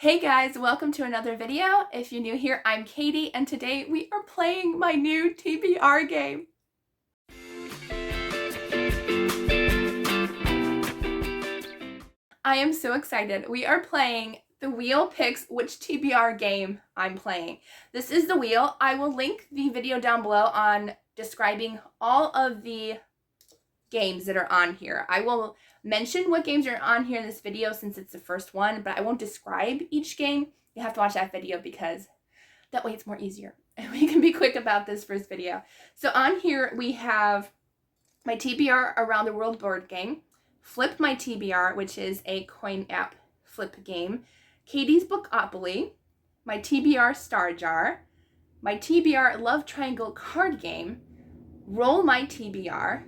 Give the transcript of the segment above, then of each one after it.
Hey guys, welcome to another video. If you're new here, I'm Katie, and today we are playing my new TBR game. I am so excited. We are playing The Wheel Picks which TBR game I'm playing. This is the wheel. I will link the video down below on describing all of the games that are on here. I will mention what games are on here in this video since it's the first one, but I won't describe each game. You have to watch that video because that way it's more easier and we can be quick about this first video. So on here we have my TBR Around the World board game, Flip My TBR, which is a coin app flip game, Katie's Bookopoly, my TBR Star Jar, my TBR Love Triangle card game, Roll My TBR,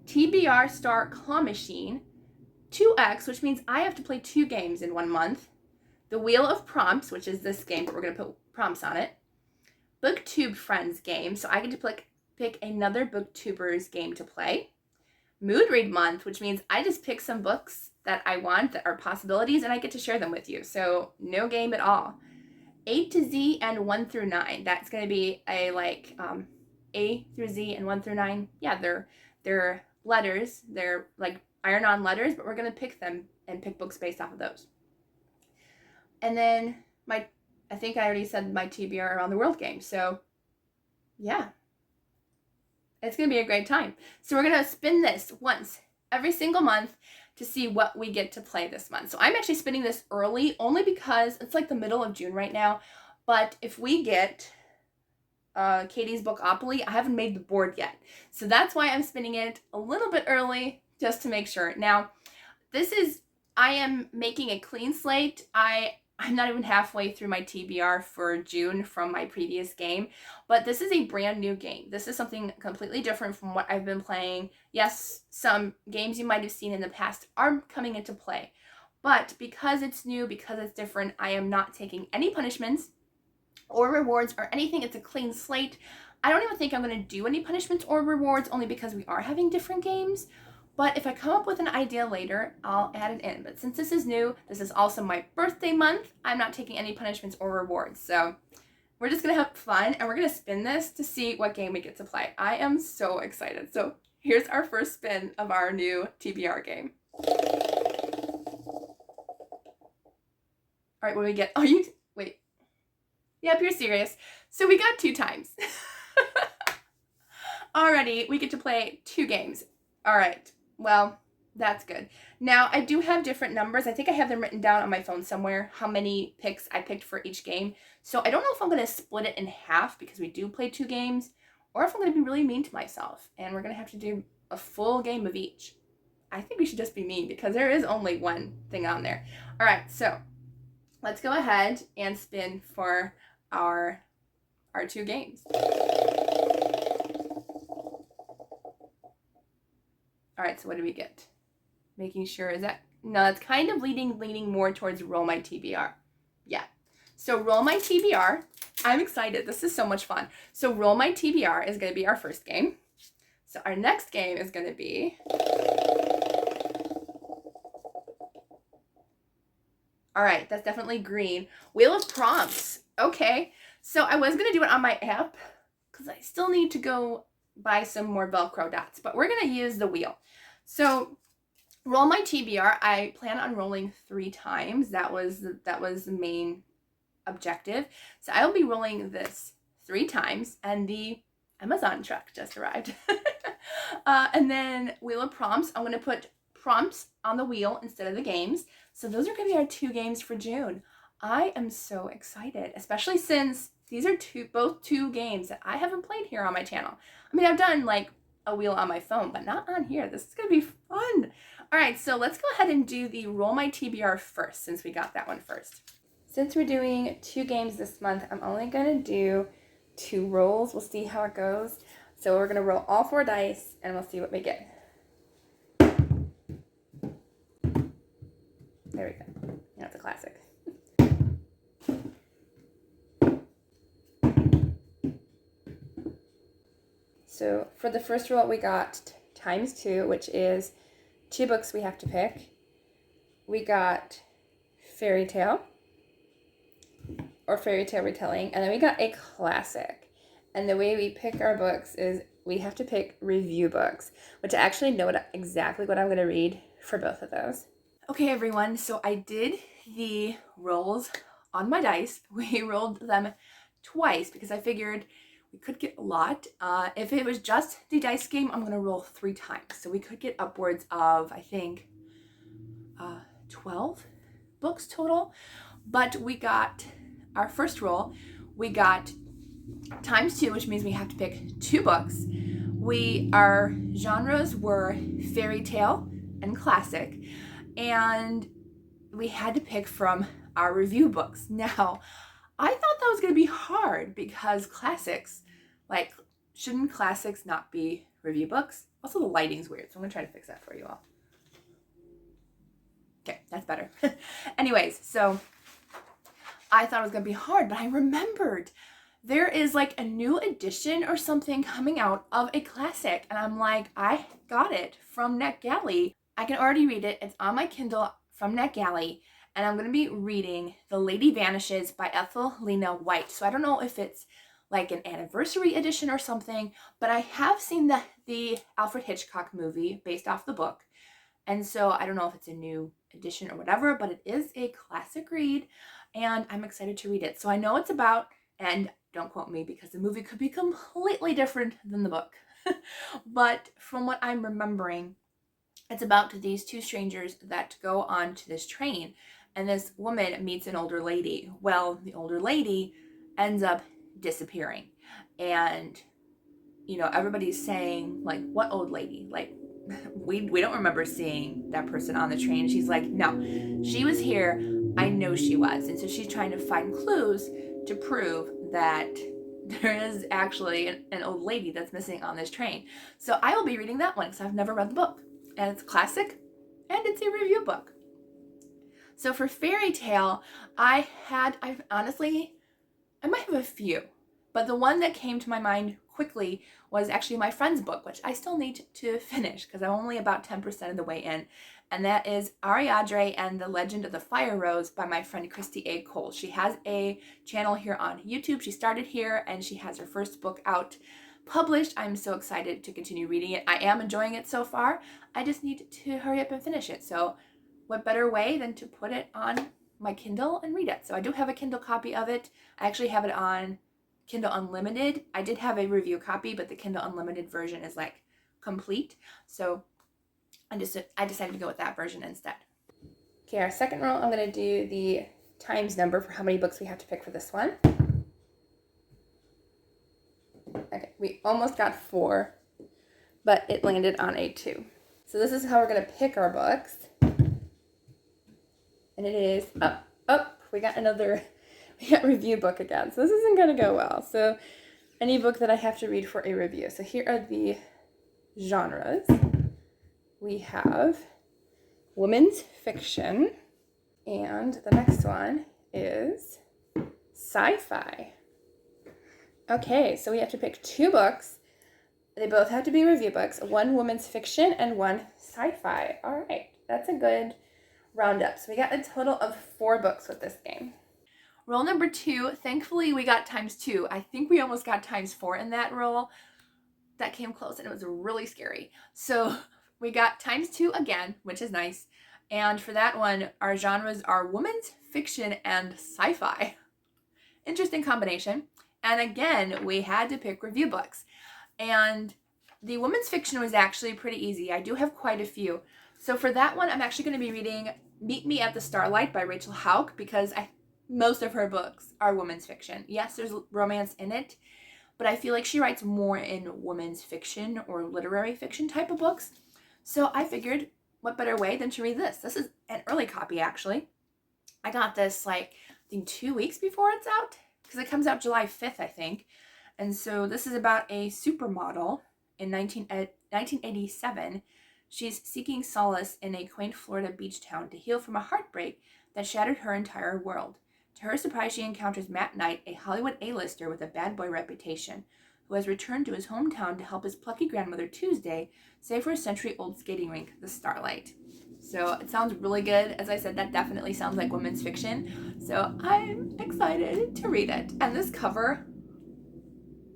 TBR Star Claw Machine, 2X, which means I have to play 2 games in 1 month, The Wheel of Prompts, which is this game, but we're going to put prompts on it, Booktube Friends game, so I get to pick another Booktubers game to play, Mood Read Month, which means I just pick some books that I want that are possibilities and I get to share them with you, so no game at all. A to Z and 1 through 9, that's going to be a A through Z and 1 through 9, yeah, they're letters, they're like iron-on letters, but we're going to pick them and pick books based off of those. And then I think I already said my TBR Around the World game, so yeah, it's going to be a great time. So we're going to spin this once every single month to see what we get to play this month. So I'm actually spinning this early only because it's like the middle of June right now, but if we get Katie's Bookopoly, I haven't made the board yet. So that's why I'm spinning it a little bit early just to make sure. Now, I am making a clean slate. I'm not even halfway through my TBR for June from my previous game, but this is a brand new game. This is something completely different from what I've been playing. Yes, some games you might have seen in the past are coming into play, but because it's new, because it's different, I am not taking any punishments or rewards or anything. It's a clean slate. I don't even think I'm going to do any punishments or rewards only because we are having different games. But if I come up with an idea later, I'll add it in. But since this is new, this is also my birthday month, I'm not taking any punishments or rewards. So we're just going to have fun and we're going to spin this to see what game we get to play. I am so excited. So here's our first spin of our new TBR game. All right, what do we get? Wait. Yep, you're serious. So we got 2 times. Already, we get to play 2 games. All right, well, that's good. Now, I do have different numbers. I think I have them written down on my phone somewhere, how many picks I picked for each game. So I don't know if I'm going to split it in half because we do play 2 games, or if I'm going to be really mean to myself, and we're going to have to do a full game of each. I think we should just be mean because there is only one thing on there. All right, so let's go ahead and spin for our 2 games. All right, so what do we get? Making sure, no, it's kind of leaning more towards Roll My TBR. Yeah, so Roll My TBR, I'm excited. This is so much fun. So Roll My TBR is going to be our first game. So our next game is going to be, all right, that's definitely green. Wheel of Prompts. Okay, so I was going to do it on my app because I still need to go buy some more Velcro dots, but we're going to use the wheel. So Roll My TBR, I plan on rolling 3 times. That was the main objective. So I will be rolling this 3 times, and the Amazon truck just arrived. And then Wheel of Prompts, I'm going to put prompts on the wheel instead of the games. So those are going to be our 2 games for June. I am so excited, especially since these are both two games that I haven't played here on my channel. I mean, I've done like a wheel on my phone, but not on here. This is going to be fun. All right, so let's go ahead and do the Roll My TBR first since we got that one first. Since we're doing 2 games this month, I'm only going to do 2 rolls. We'll see how it goes. So we're going to roll all 4 dice and we'll see what we get. There we go. That's a classic. So for the first roll, we got times 2, which is 2 books we have to pick. We got Fairy Tale, or fairy tale retelling, and then we got a classic. And the way we pick our books is we have to pick review books, which I actually know exactly what I'm going to read for both of those. Okay, everyone, so I did the rolls on my dice. We rolled them twice because I figured we could get a lot. If it was just the dice game, I'm going to roll 3 times. So we could get upwards of, I think, 12 books total. But we got our first roll, we got ×2, which means we have to pick 2 books. Our genres were fairy tale and classic, and we had to pick from our review books. Now, I thought that was going to be hard because classics, like, shouldn't classics not be review books? Also, the lighting's weird, so I'm going to try to fix that for you all. Okay, that's better. Anyways, so I thought it was going to be hard, but I remembered there is like a new edition or something coming out of a classic, and I'm like, I got it from NetGalley. I can already read it. It's on my Kindle from NetGalley, and I'm going to be reading The Lady Vanishes by Ethel Lena White. So I don't know if it's like an anniversary edition or something, but I have seen the Alfred Hitchcock movie based off the book, and so I don't know if it's a new edition or whatever, but it is a classic read, and I'm excited to read it. So I know it's about, and don't quote me because the movie could be completely different than the book, but from what I'm remembering, it's about these 2 strangers that go on to this train, and this woman meets an older lady. Well, the older lady ends up disappearing, and you know, everybody's saying like, what old lady? Like, we don't remember seeing that person on the train. She's like, no, she was here. I know she was. And so she's trying to find clues to prove that there is actually an old lady that's missing on this train. So I will be reading that one because I've never read the book, and it's a classic and it's a review book. So for fairy tale, I honestly might have a few, but the one that came to my mind quickly was actually my friend's book, which I still need to finish because I'm only about 10% of the way in, and that is Ariadne and the Legend of the Fire Rose by my friend Christy A. Cole. She has a channel here on YouTube. She started here, and she has her first book out published. I'm so excited to continue reading it. I am enjoying it so far. I just need to hurry up and finish it. So what better way than to put it on my Kindle and read it? So I do have a Kindle copy of it. I actually have it on Kindle Unlimited. I did have a review copy, but the Kindle Unlimited version is like complete. So I decided to go with that version instead. Okay, our second roll, I'm going to do the times number for how many books we have to pick for this one. Okay, we almost got 4, but it landed on a 2. So this is how we're going to pick our books. And it is up. We got review book again. So this isn't going to go well. So any book that I have to read for a review. So here are the genres. We have women's fiction, and the next one is sci-fi. Okay, so we have to pick 2 books. They both have to be review books, 1 women's fiction and 1 sci-fi. All right, that's a good roundup. So we got a total of 4 books with this game. Roll number 2, thankfully we got ×2. I think we almost got ×4 in that roll. That came close, and it was really scary. So we got ×2 again, which is nice. And for that one, our genres are women's fiction and sci-fi. Interesting combination. And again, we had to pick review books. And the women's fiction was actually pretty easy. I do have quite a few. So for that one, I'm actually going to be reading Meet Me at the Starlight by Rachel Hauck, because most of her books are women's fiction. Yes, there's romance in it, but I feel like she writes more in women's fiction or literary fiction type of books. So I figured, what better way than to read this? This is an early copy, actually. I got this, like, I think 2 weeks before it's out, because it comes out July 5th, I think. And so this is about a supermodel in 1987. She's seeking solace in a quaint Florida beach town to heal from a heartbreak that shattered her entire world. To her surprise, she encounters Matt Knight, a Hollywood A-lister with a bad boy reputation, who has returned to his hometown to help his plucky grandmother Tuesday save her century-old skating rink, the Starlight. So it sounds really good. As I said, that definitely sounds like women's fiction. So I'm excited to read it. And this cover,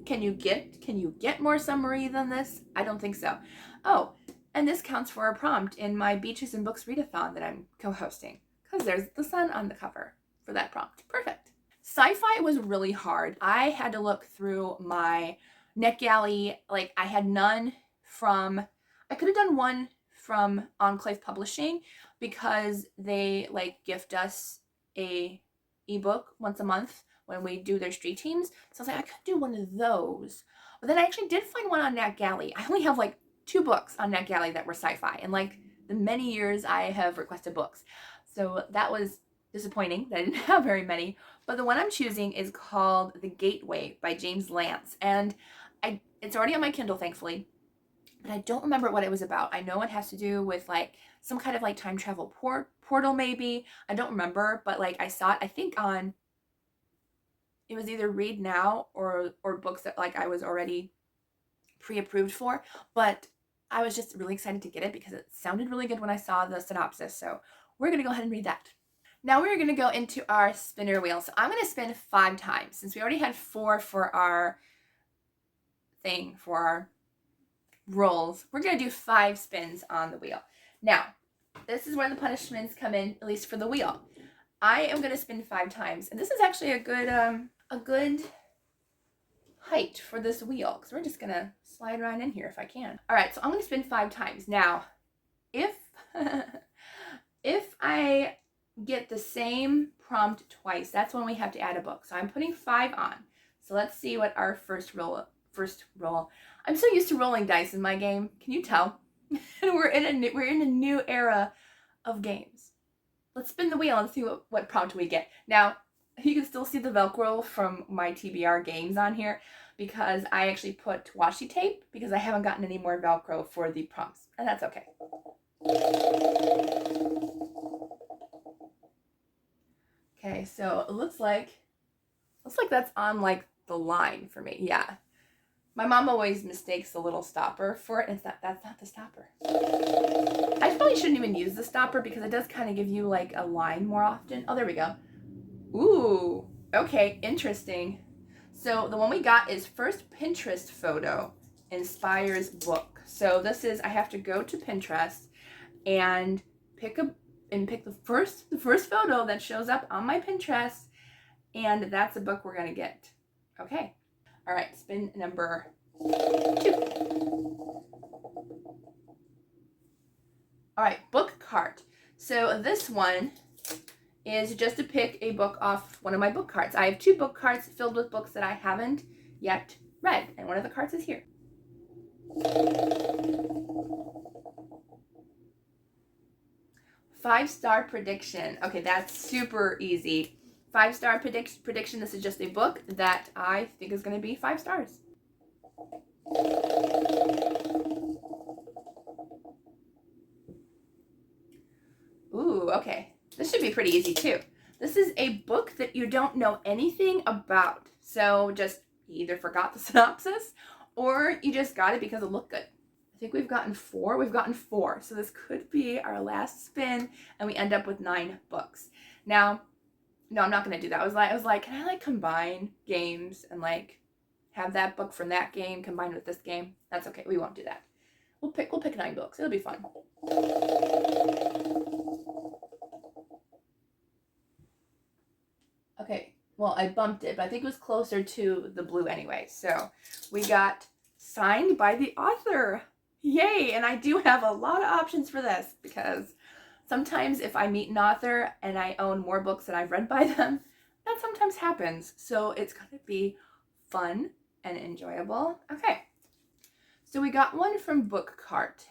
can you get more summary than this? I don't think so. Oh, and this counts for a prompt in my Beaches and Books readathon that I'm co-hosting, because there's the sun on the cover for that prompt. Perfect. Sci-fi was really hard. I had to look through my NetGalley. Like, I had none from, I could have done one from Enclave Publishing because they like gift us a ebook once a month when we do their street teams. So I was like, I could do one of those. But then I actually did find one on NetGalley. I only have like 2 books on NetGalley that were sci-fi, and like the many years I have requested books. So that was disappointing that I didn't have very many. But the one I'm choosing is called The Gateway by James Lance. And it's already on my Kindle, thankfully. But I don't remember what it was about. I know it has to do with like some kind of like time travel portal maybe. I don't remember, but like I saw it, I think on, it was either Read Now or books that like I was already pre-approved for. But I was just really excited to get it because it sounded really good when I saw the synopsis. So we're going to go ahead and read that. Now we're going to go into our spinner wheel. So I'm going to spin 5 times since we already had 4 for our thing, for our rolls. We're going to do 5 spins on the wheel. Now, this is where the punishments come in, at least for the wheel. I am going to spin 5 times, and this is actually a good height for this wheel, because we're just going to slide right in here if I can. All right, so I'm going to spin 5 times. Now, if I get the same prompt twice, that's when we have to add a book. So I'm putting 5 on. So let's see what our first roll. I'm so used to rolling dice in my game. Can you tell? And we're in a new era of games. Let's spin the wheel and see what prompt we get. Now, you can still see the Velcro from my TBR games on here because I actually put washi tape because I haven't gotten any more Velcro for the prompts, and that's okay. Okay, so it looks like that's on like the line for me. Yeah. My mom always mistakes the little stopper for it, and that's not the stopper. I probably shouldn't even use the stopper because it does kind of give you like a line more often. Oh, there we go. Ooh, okay, interesting. So the one we got is first Pinterest photo inspires book. So this is, I have to go to Pinterest and pick the first photo that shows up on my Pinterest, and that's the book we're gonna get. Okay. All right, spin number 2. All right, book cart. So this one is just to pick a book off one of my book carts. I have 2 book carts filled with books that I haven't yet read, and one of the carts is here. Five-star prediction. Okay, that's super easy. 5-star prediction. This is just a book that I think is going to be 5 stars. Ooh, okay. This should be pretty easy too. This is a book that you don't know anything about. So just you either forgot the synopsis or you just got it because it looked good. I think we've gotten 4. We've gotten 4. So this could be our last spin and we end up with 9 books. Now, no, I'm not going to do that. I was like, can I like combine games and like have that book from that game combined with this game? That's okay. We won't do that. We'll pick 9 books. It'll be fun. Okay. Well, I bumped it, but I think it was closer to the blue anyway. So we got signed by the author. Yay. And I do have a lot of options for this because sometimes if I meet an author and I own more books than I've read by them, that sometimes happens. So it's going to be fun and enjoyable. Okay. So we got one from Book Cart.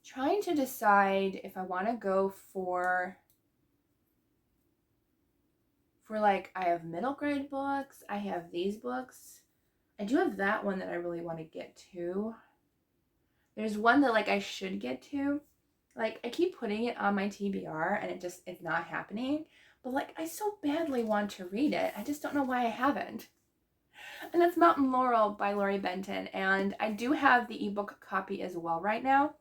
Trying to decide if I want to go for like, I have middle grade books. I have these books. I do have that one that I really want to get to. There's one that like I should get to. Like, I keep putting it on my TBR and it's not happening. But like, I so badly want to read it. I just don't know why I haven't. And that's Mountain Laurel by Lori Benton. And I do have the ebook copy as well right now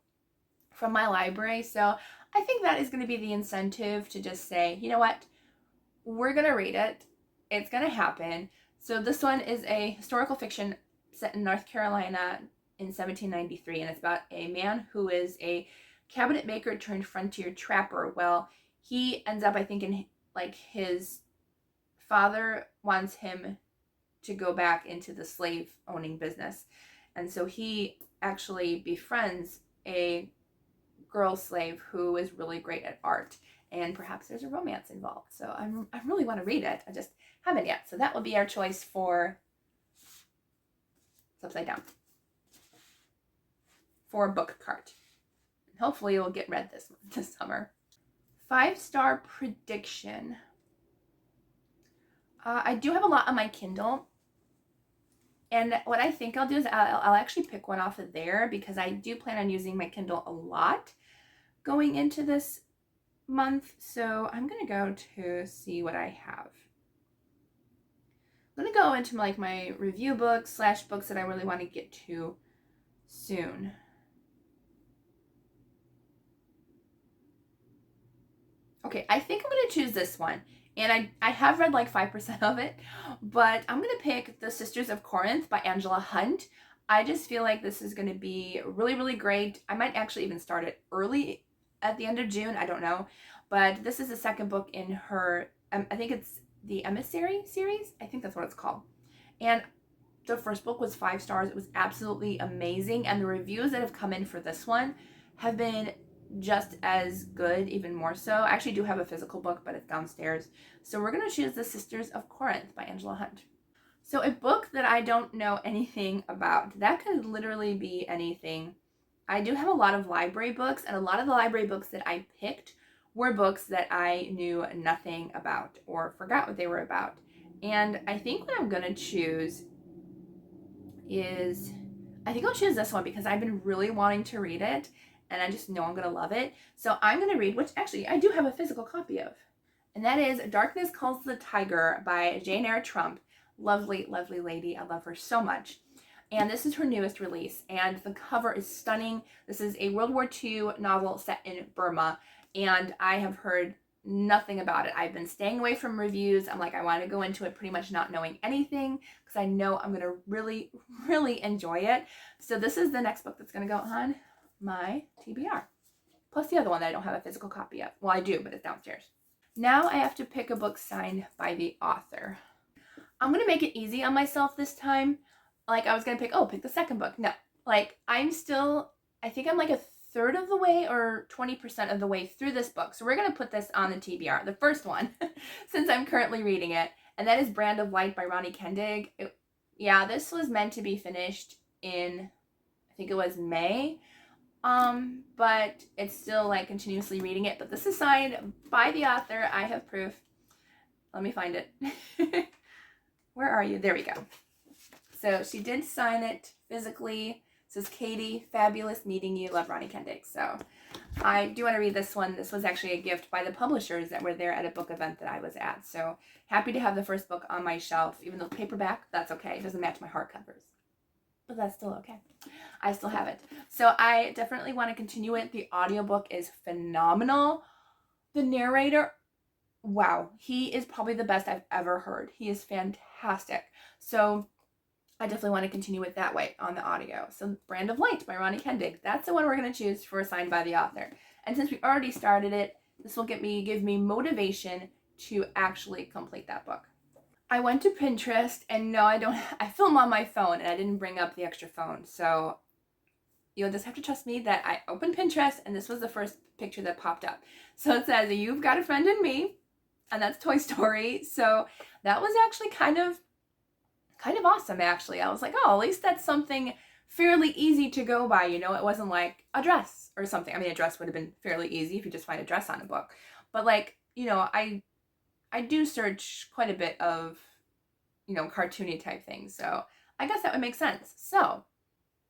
from my library. So I think that is going to be the incentive to just say, you know what, we're going to read it. It's going to happen. So this one is a historical fiction set in North Carolina in 1793. And it's about a man who is a cabinet maker turned frontier trapper. Well, he ends up, I think, in like his father wants him to go back into the slave owning business. And so he actually befriends a girl slave who is really great at art. And perhaps there's a romance involved. So I really want to read it. I just haven't yet. So that will be our choice for it's upside down. For a book cart. And hopefully it will get read this summer. 5-star prediction. I do have a lot on my Kindle. And what I think I'll do is I'll actually pick one off of there because I do plan on using my Kindle a lot going into this month. So I'm going to go to see what I have. I'm going to go into like my review books / books that I really want to get to soon. Okay, I think I'm going to choose this one. And I have read like 5% of it, but I'm going to pick The Sisters of Corinth by Angela Hunt. I just feel like this is going to be really, really great. I might actually even start it early at the end of June. I don't know. But this is the second book in her, I think it's the Emissary series. I think that's what it's called. And the first book was 5 stars. It was absolutely amazing. And the reviews that have come in for this one have been just as good, even more so. I actually do have a physical book, but it's downstairs. So we're going to choose The Sisters of Corinth by Angela Hunt. So a book that I don't know anything about. That could literally be anything. I do have a lot of library books, and a lot of the library books that I picked were books that I knew nothing about or forgot what they were about. And I think what I'm going to choose is, I think I'll choose this one because I've been really wanting to read it. And I just know I'm going to love it. So I'm going to read, which actually I do have a physical copy of. And that is Darkness Calls the Tiger by Jane Eyre Trump. Lovely, lovely lady. I love her so much. And this is her newest release. And the cover is stunning. This is a World War II novel set in Burma. And I have heard nothing about it. I've been staying away from reviews. I'm like, I want to go into it pretty much not knowing anything because I know I'm going to really, really enjoy it. So this is the next book that's going to go on my TBR. Plus the other one that I don't have a physical copy of. Well, I do, but it's downstairs. Now I have to pick a book signed by the author. I'm going to make it easy on myself this time. Like I was going to pick the second book. No, like I think I'm like a third of the way or 20% of the way through this book. So we're going to put this on the TBR, the first one, since I'm currently reading it. And that is Brand of Light by Ronnie Kendig. This was meant to be finished in, I think it was May. But it's still like continuously reading it. But this is signed by the author. I have proof. Let me find it. Where are you? There we go. So she did sign it physically. It says, Katie, fabulous meeting you. Love, Ronnie Kendig. So I do want to read this one. This was actually a gift by the publishers that were there at a book event that I was at. So happy to have the first book on my shelf. Even though paperback, that's okay. It doesn't match my hardcovers. But that's still okay. I still have it. So I definitely want to continue it. The audiobook is phenomenal. The narrator, wow, he is probably the best I've ever heard. He is fantastic. So I definitely want to continue it that way on the audio. So Brand of Light by Ronnie Kendig. That's the one we're going to choose for signed by the author. And since we already started it, this will give me motivation to actually complete that book. I went to Pinterest, and no, I film on my phone, and I didn't bring up the extra phone. So you'll just have to trust me that I opened Pinterest, and this was the first picture that popped up. So it says, "You've got a friend in me," and that's Toy Story. So that was actually kind of awesome, actually. I was like, oh, at least that's something fairly easy to go by. You know, it wasn't like a dress or something. I mean, a dress would have been fairly easy if you just find a dress on a book. But like, you know, I do search quite a bit of, you know, cartoony type things. So I guess that would make sense. So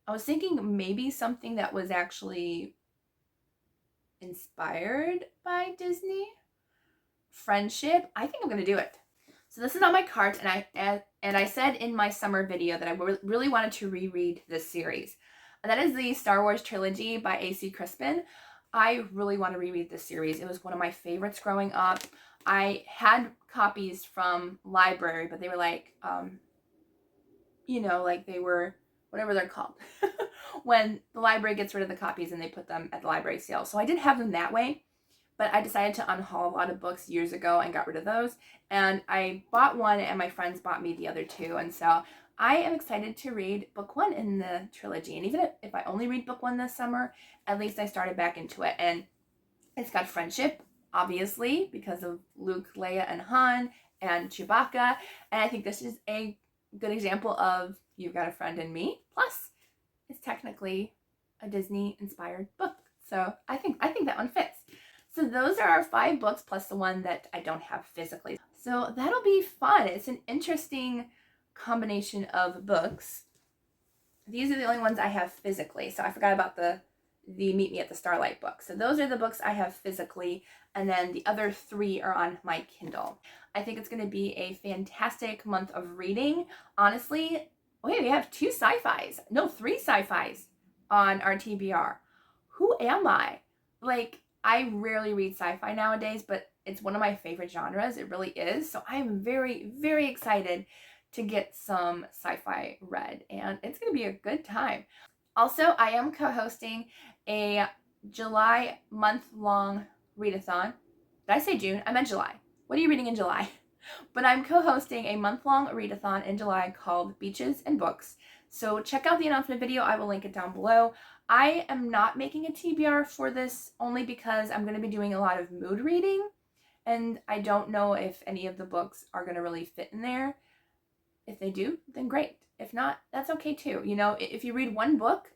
I was thinking maybe something that was actually inspired by Disney. Friendship. I think I'm going to do it. So this is on my cart, and I said in my summer video that I really wanted to reread this series. And that is the Star Wars trilogy by A.C. Crispin. I really want to reread this series. It was one of my favorites growing up. I had copies from library, but they were like, you know, like they were, whatever they're called, when the library gets rid of the copies and they put them at the library sale. So I didn't have them that way, but I decided to unhaul a lot of books years ago and got rid of those. And I bought one and my friends bought me the other two. And so I am excited to read book one in the trilogy. And even if I only read book one this summer, at least I started back into it. And it's got friendship, obviously, because of Luke, Leia, and Han, and Chewbacca. And I think this is a good example of you've got a friend in me. Plus, it's technically a Disney-inspired book. So I think that one fits. So those are our 5 books plus the one that I don't have physically. So that'll be fun. It's an interesting combination of books. These are the only ones I have physically. So I forgot about the Meet Me at the Starlight book. So those are the books I have physically, and then the other 3 are on my Kindle. I think it's going to be a fantastic month of reading. Honestly, wait, we have 2 sci-fis. No, 3 sci-fis on our TBR. Who am I? Like, I rarely read sci-fi nowadays, but it's one of my favorite genres. It really is. So I'm very, very excited to get some sci-fi read, and it's going to be a good time. Also, I am co-hosting a July month-long readathon. Did I say June? I meant July. What are you reading in July? But I'm co-hosting a month-long readathon in July called Beaches and Books. So check out the announcement video. I will link it down below. I am not making a TBR for this only because I'm going to be doing a lot of mood reading, and I don't know if any of the books are going to really fit in there. If they do, then great. If not, that's okay too. You know, if you read one book,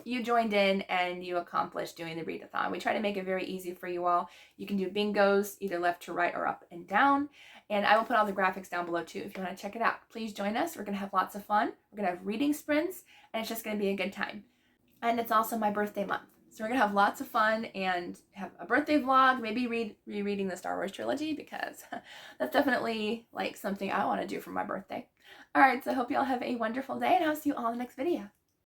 you joined in and you accomplished doing the readathon. We try to make it very easy for you all. You can do bingos, either left to right or up and down. And I will put all the graphics down below too if you want to check it out. Please join us. We're going to have lots of fun. We're going to have reading sprints, and it's just going to be a good time. And it's also my birthday month. So we're going to have lots of fun and have a birthday vlog, maybe rereading the Star Wars trilogy, because that's definitely like something I want to do for my birthday. All right, so I hope you all have a wonderful day, and I'll see you all in the next video.